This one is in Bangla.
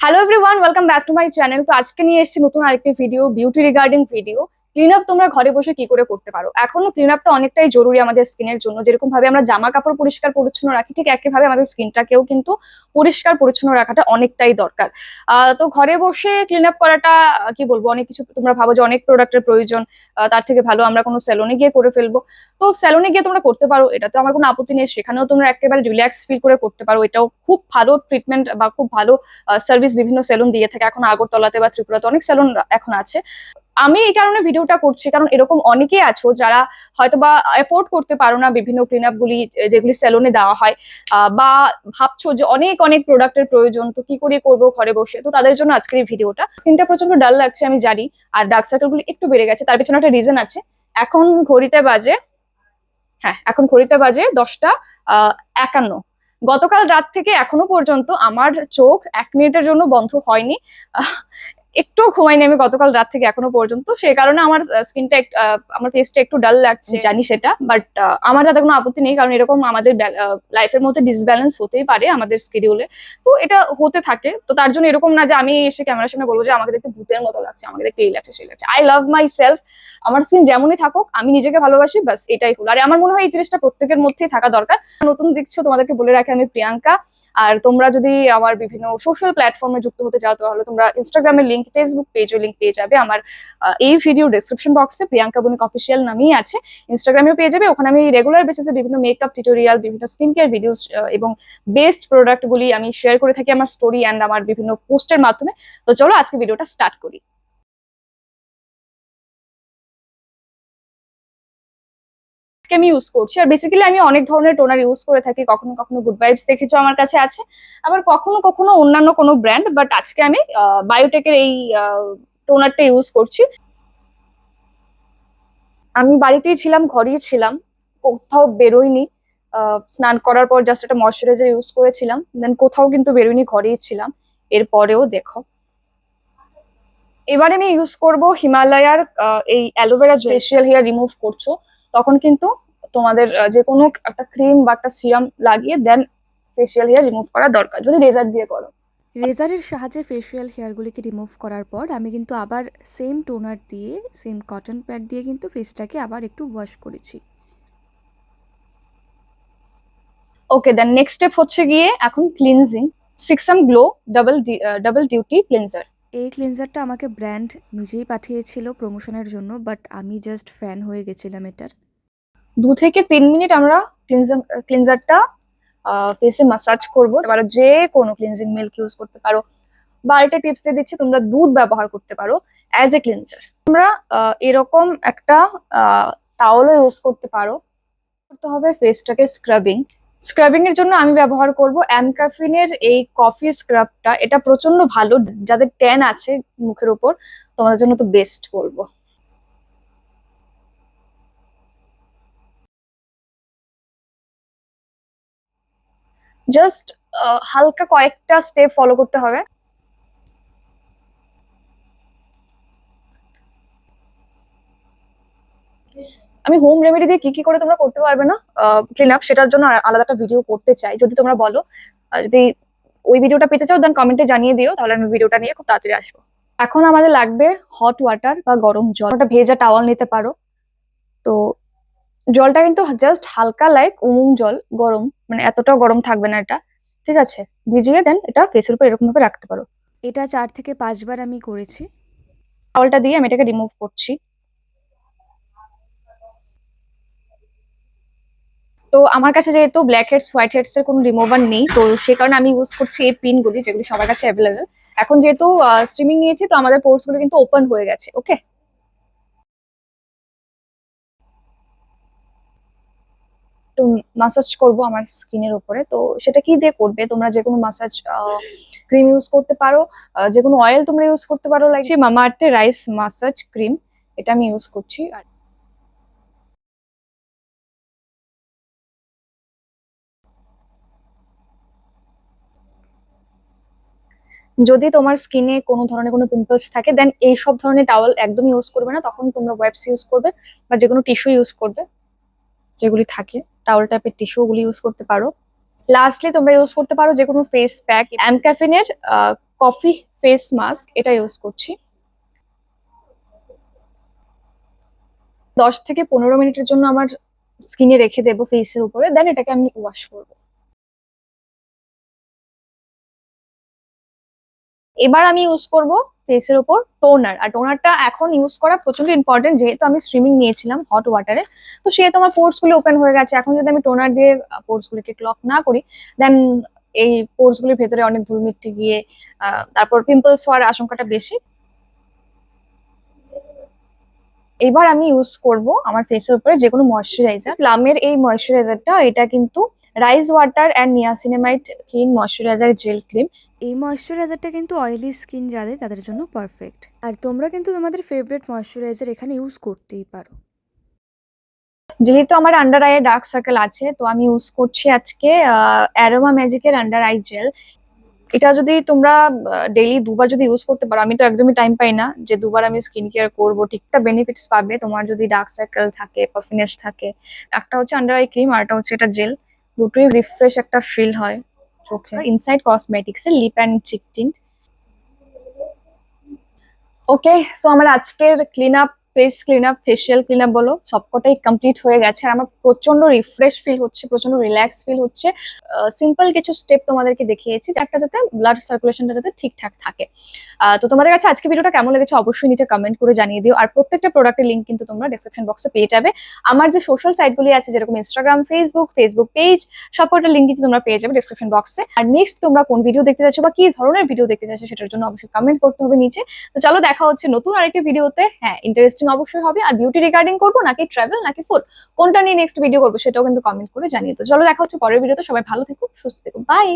Hello everyone, welcome back to my channel. তো আজকে নিয়ে এসেছি নতুন আরেকটি video, beauty regarding video. Clean up তোমরা ঘরে বসে কি করে করতে পারো। এখনো ক্লিন আপটা অনেকটাই জরুরি আমাদের স্কিনের জন্য। যেরকম ভাবে আমরা জামা কাপড় পরিষ্কার পরিচ্ছন্ন রাখি, ঠিক একইভাবে আমাদের স্কিনটাকেও কিন্তু পরিষ্কার পরিচ্ছন্ন রাখাটা অনেকটাই দরকার। তো ঘরে বসে ক্লিন আপ করাটা কি বলবো, অনেক কিছু তোমরা ভাবো যে অনেক প্রোডাক্টের প্রয়োজন, তার থেকে ভালো আমরা কোনো স্যালনে গিয়ে করে ফেলবো। তো স্যালনে গিয়ে তোমরা করতে পারো, এটা তো আমার কোনো আপত্তি নেই। সেখানেও তোমরা একেবারে রিল্যাক্স ফিল করে করতে পারো। এটাও খুব ভালো ট্রিটমেন্ট বা খুব ভালো সার্ভিস বিভিন্ন সেলুন দিয়ে থাকে। এখন আগরতলাতে বা ত্রিপুরাতে অনেক সেলুন এখন আছে। আমি এই কারণে ভিডিওটা করছি, কারণ এরকম অনেকেই আছো যারা হয়তো বা এফোর্ড করতে পারো না বিভিন্ন ক্লিন আপ গুলি যেগুলি সেলুনে দেওয়া হয়, বা ভাবছো যে অনেক অনেক প্রোডাক্টের প্রয়োজন, তো কি করে করবো ঘরে বসে। তো তাদের জন্য আজকের এই ভিডিওটা। স্কিনটা প্রচন্ড ডাল লাগছে আমি জানি, আর ডার্ক সার্কেল গুলি একটু বেড়ে গেছে, তার পিছনে একটা রিজন আছে। এখন ঘড়িতে বাজে, হ্যাঁ এখন ঘড়িতে বাজে 10টা 51। গতকাল রাত থেকে এখনো পর্যন্ত আমার চোখ 1 মিনিটের জন্য বন্ধ হয়নি। আহ, একটু ঘুমাইনি আমি গতকাল রাত থেকে এখনো পর্যন্ত। সেই কারণে আমার স্কিনটা আমার ফেসটা একটু ডাল লাগছে, জানি সেটা। বাট আমার তাতে কোনো আপত্তি নেই, কারণ এরকম আমাদের লাইফের মধ্যে ডিসব্যালেন্স হতেই পারে আমাদের স্কেডিউলে। তো এটা হতে থাকে। তো তার জন্য এরকম না যে আমি এসে ক্যামেরার সামনে বলবো যে আমাকে দেখতে ভূতের মতো লাগছে, আমাকে দেখতে এই লাগছে সেই লাগছে। I love my self. আমার স্কিন যেমনই থাকুক, আমি নিজেকে ভালোবাসি, বাস এটাই হলো। আর আমার মনে হয় এই জিনিসটা প্রত্যেকের মধ্যেই থাকা দরকার। নতুন দেখছো, তোমাদেরকে বলে রাখি আমি প্রিয়াঙ্কা। আর তোমরা যদি আমার বিভিন্ন সোশ্যাল প্ল্যাটফর্মে যুক্ত হতে চাও, তাহলে তোমরা ইনস্টাগ্রামের লিঙ্ক, ফেসবুক পেজের লিঙ্ক পেয়ে যাবে আমার এই ভিডিও ডেসক্রিপশন বক্সে। প্রিয়াঙ্কা বণিক অফিসিয়াল নামেই আছে। ইনস্টাগ্রামেও পেয়ে যাবে, ওখানে আমি রেগুলার বেসিসে বিভিন্ন মেকআপ টিউটোরিয়াল, বিভিন্ন স্কিন কেয়ার ভিডিওস এবং বেস্ট প্রোডাক্ট গুলি আমি শেয়ার করে থাকি আমার স্টোরি অ্যান্ড আমার বিভিন্ন পোস্টের মাধ্যমে। তো চলো আজকে ভিডিওটা স্টার্ট করি। আমি ইউজ করছি, আর বেসিক্যালি আমি অনেক ধরনের টোনার ইউজ করে থাকি। কখনো কখনো গুড ভাইবস দেখেছো আমার কাছে আছে, আবার কখনো কখনো অন্যান্য কোনো ব্র্যান্ড। বাট আজকে আমি বায়োটেকের এই টোনারটা ইউজ করছি। আমি বাড়িতেই ছিলাম, ঘরেই ছিলাম, কোথাও বেরোইনি। স্নান করার পর জাস্ট একটা ময়শ্চারাইজার ইউজ করেছিলাম, দেন কোথাও কিন্তু বেরোইনি, ঘরেই ছিলাম। এরপরেও দেখো, এবার আমি ইউজ করব হিমালয়ার এই অ্যালোভেরা ফেসিয়াল হেয়ার রিমুভ করছো তখন কিন্তু তোমাদের যে কোনো একটা ক্রিম বা একটা সিরাম লাগিয়ে দেন ফেসিয়াল হেয়ার রিমুভ করা দরকার, যদি রেজার দিয়ে করো। রেজারের সাহায্যে ফেসিয়াল হেয়ারগুলিকে রিমুভ করার পর আমি কিন্তু আবার সেম টোনার দিয়ে, সেম কটন প্যাড দিয়ে কিন্তু ফেসটাকে আবার একটু ওয়াশ করেছি। ওকে, দেন নেক্সট স্টেপ হচ্ছে গিয়ে এখন ক্লিনজিং। সিক্সাম glow double double duty cleanser. এই ক্লিনজারটা আমাকে ব্র্যান্ড নিজেই পাঠিয়েছিল প্রমোশনের জন্য, বাট আমি জাস্ট ফ্যান হয়ে গেছিলাম এটার। 2 থেকে 3 মিনিট আমরা ক্লিনজারটা ফেসে মাসাজ করবো। এবার যে কোনো ক্লিনজিং মিল্ক ইউজ করতে পারো, বা আরেকটা টিপস দিয়ে দিচ্ছি, তোমরা দুধ ব্যবহার করতে পারো অ্যাজ এ ক্লিনজার। তোমরা এরকম একটা টাওয়ালও ইউজ করতে পারো। করতে হবে ফেসটাকে স্ক্রাবিং। স্ক্রাবিং এর জন্য আমি ব্যবহার করব অ্যামকাফিনের এই কফি স্ক্রাবটা। এটা প্রচন্ড ভালো, যাদের ট্যান আছে মুখের উপর, তোমাদের জন্য তো বেস্ট বলবো। জাস্ট হালকা কয়েকটা স্টেপ ফলো করতে হবে। আমি হোম রেমেডি দিয়ে কি কি করে তোমরা করতে পারবে না ক্লিন আপ, সেটার জন্য আলাদা একটা ভিডিও করতে চাই। যদি তোমরা বলো, যদি ওই ভিডিওটা পেতে চাও, দেন কমেন্টে জানিয়ে দিও, তাহলে আমি ভিডিওটা নিয়ে খুব তাড়াতাড়ি আসবো। এখন আমাদের লাগবে হট ওয়াটার বা গরম জল। ওটা ভেজা টাওয়াল নিতে পারো। তো জলটা কিন্তু জাস্ট হালকা লাইক উমুম জল, গরম মানে এতটাও গরম থাকবে না এটা, ঠিক আছে? ভিজিয়ে দেন এটা ফেসের উপর এরকম ভাবে রাখতে পারো। এটা 4 থেকে 5 বার আমি করেছি। টাওয়ালটা দিয়ে আমি এটাকে রিমুভ করছি। তো আমার কাছে যেহেতু ব্ল্যাক হেডস হোয়াইট হেডস এর কোনো রিমুভার নেই, তো সেই কারণে আমি ইউজ করছি এই পিনগুলি, যেগুলি সবার কাছে অ্যাভেলেবেল। এখন যেহেতু স্ট্রিমিং নিয়েছি, তো আমাদের পোর্স গুলো কিন্তু ওপেন হয়ে গেছে। ওকে, একটু মাসাজ করব আমার স্কিনের উপরে। তো সেটা কি দিয়ে করবে, তোমরা যে কোনো মাসাজ ক্রিম ইউজ করতে পারো, যে কোনো অয়েল তোমরা ইউজ করতে পারো। লাইক মামা আর্থের রাইস মাসাজ ক্রিম, এটা আমি ইউজ করছি। আর যদি তোমার স্কিনে কোনো ধরনের কোনো পিম্পলস থাকে, দেন এই সব ধরনের টাওয়াল একদমই ইউজ করবে না। তখন তোমরা ওয়েবস ইউজ করবে, বা যে কোনো টিস্যু ইউজ করবে, যেগুলি থাকে টাওয়াল টাইপের টিস্যু, ওগুলি ইউজ করতে পারো। লাস্টলি তোমরা ইউজ করতে পারো যে কোনো ফেস প্যাক। অ্যামক্যাফিনের কফি ফেস মাস্ক, এটা ইউজ করছি। 10 থেকে 15 মিনিটের জন্য আমার স্কিনে রেখে দেবো ফেসের উপরে, দেন এটাকে আমি ওয়াশ করবো। এবার আমি ইউজ করব ফেসের উপর টোনার। আর টোনারটা এখন ইউজ করা প্রচন্ড ইম্পর্টেন্ট, যেহেতু আমি স্ট্রিমিং নিয়েছিলাম হট ওয়াটারে, তো সেহেতু আমার পোর্স গুলো ওপেন হয়ে গেছে। এখন যদি আমি টোনার দিয়ে পোর্স গুলিকে ক্লক না করি, দেন এই পোর্স গুলির ভেতরে অনেক ধুলমিট্টি গিয়ে তারপর পিম্পলস হওয়ার আশঙ্কাটা বেশি। এবার আমি ইউজ করব আমার ফেসের উপরে যে কোনো ময়শ্চারাইজার। প্লামের এই ময়শ্চারাইজারটা, এটা কিন্তু rice water and niacinamide clean moisturiser jail cream. এই ময়শ্চারাইজারটা কিন্তু অয়েলি স্কিন যাদের তাদের জন্য পারফেক্ট। আর তোমরা কিন্তু তোমাদের ফেভারিট ময়শ্চারাইজার এখানে ইউজ করতেই পারো। যেহেতু আমার আন্ডার আই ডার্ক সার্কেল আছে, তো আমি ইউজ করছি আজকে অ্যারোমা ম্যাজিকের আন্ডার আই জেল। এটা যদি তোমরা ডেইলি দুবার যদি ইউজ করতে পারো, আমি তো একদমই টাইম পাই না যে দুবার আমি স্কিন কেয়ার করবো, ঠিকঠাক বেনিফিটস পাবে তোমার যদি ডার্ক সার্কেল থাকে, পাফিনেস থাকে। একটা হচ্ছে আন্ডার আই ক্রিম, আর একটা হচ্ছে এটা জেল। দুটোই রিফ্রেশ একটা ফিল হয় চোখে। ইনসাইড কসমেটিক্স এর lip and cheek tint. Okay, so আমার আজকের clean up, face clean up, facial clean up বলো, সবকটাই কমপ্লিট হয়ে গেছে। আর আমার প্রচন্ড রিফ্রেশ ফিল হচ্ছে, প্রচন্ড রিল্যাক্স ফিল হচ্ছে। সিম্পল কিছু স্টেপ তোমাদেরকে দেখিয়েছি, যে একটা যাতে ব্লাড সার্কুলেশনটা যাতে ঠিকঠাক থাকে। তো তোমাদের কাছে আজকে ভিডিওটা কেমন লেগেছে অবশ্যই নিচে কমেন্ট করে জানিয়ে দিও। আর প্রত্যেকটা প্রোডাক্টের লিঙ্ক কিন্তু তোমরা ডেসক্রিপশন বক্সে পেয়ে যাবে। আমার যে সোশ্যাল সাইটগুলি আছে, যেরকম ইনস্টাগ্রাম, ফেসবুক পেজ, সবকটা লিঙ্ক কিন্তু তোমরা পেয়ে যাবে ডেসক্রিপশন বক্সে। আর নেক্সট তোমরা কোন ভিডিও দেখতে চাচ্ছ বা কি ধরনের ভিডিও দেখতে চাচ্ছ, সেটার জন্য অবশ্যই কমেন্ট করতে হবে নিচে। তো চলো, দেখা হচ্ছে নতুন আরেকটি ভিডিওতে। হ্যাঁ, ইন্টারেস্টিং অবশ্যই হবে। আর বিউটি রিগার্ডিং করবো নাকি ট্রাভেল নাকি ফুড, কোনটা নিয়ে নেক্সট ভিডিও করবো সেটাও কিন্তু কমেন্ট করে জানিয়ে। তো চলো, দেখা হচ্ছে পরের ভিডিওতে। সবাই ভালো থেকো, সুস্থ থেকো, বাই।